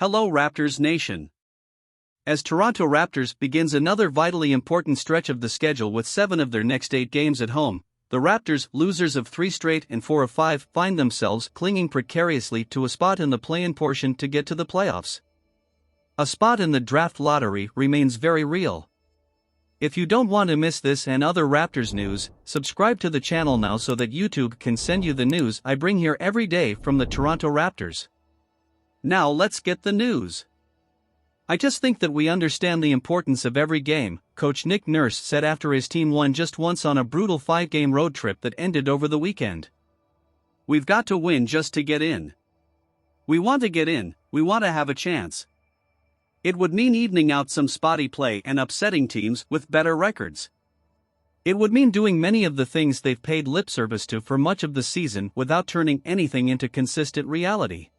Hello Raptors Nation. As Toronto Raptors begins another vitally important stretch of the schedule with 7 of their next 8 games at home, the Raptors, losers of 3 straight and 4 of 5, find themselves clinging precariously to a spot in the play-in portion to get to the playoffs. A spot in the draft lottery remains very real. If you don't want to miss this and other Raptors news, subscribe to the channel now so that YouTube can send you the news I bring here every day from the Toronto Raptors. Now let's get the news. I just think that we understand the importance of every game, Coach Nick Nurse said after his team won just once on a brutal 5-game road trip that ended over the weekend. We've got to win just to get in. We want to get in, we want to have a chance. It would mean evening out some spotty play and upsetting teams with better records. It would mean doing many of the things they've paid lip service to for much of the season without turning anything into consistent reality.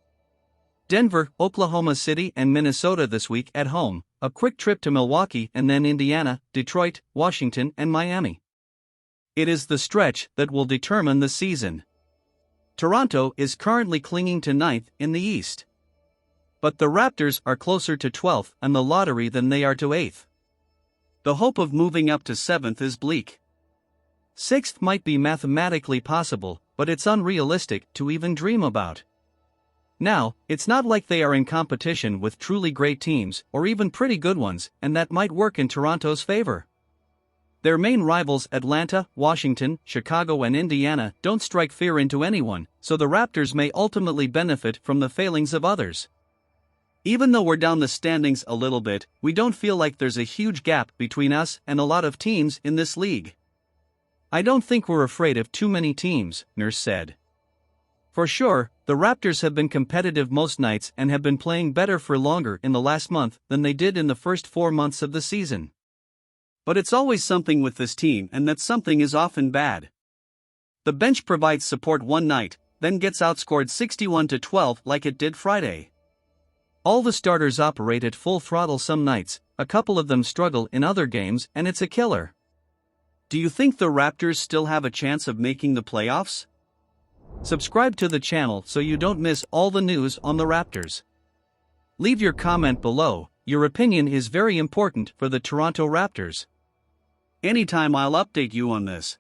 Denver, Oklahoma City and Minnesota this week at home, a quick trip to Milwaukee and then Indiana, Detroit, Washington and Miami. It is the stretch that will determine the season. Toronto is currently clinging to 9th in the East. But the Raptors are closer to 12th and the lottery than they are to 8th. The hope of moving up to 7th is bleak. 6th might be mathematically possible, but it's unrealistic to even dream about. Now, it's not like they are in competition with truly great teams, or even pretty good ones, and that might work in Toronto's favor. Their main rivals Atlanta, Washington, Chicago and Indiana don't strike fear into anyone, so the Raptors may ultimately benefit from the failings of others. Even though we're down the standings a little bit, we don't feel like there's a huge gap between us and a lot of teams in this league. I don't think we're afraid of too many teams, Nurse said. For sure, the Raptors have been competitive most nights and have been playing better for longer in the last month than they did in the first 4 months of the season. But it's always something with this team, and that something is often bad. The bench provides support one night, then gets outscored 61-12 like it did Friday. All the starters operate at full throttle some nights, a couple of them struggle in other games, and it's a killer. Do you think the Raptors still have a chance of making the playoffs? Subscribe to the channel so you don't miss all the news on the Raptors. Leave your comment below, your opinion is very important for the Toronto Raptors. Anytime I'll update you on this.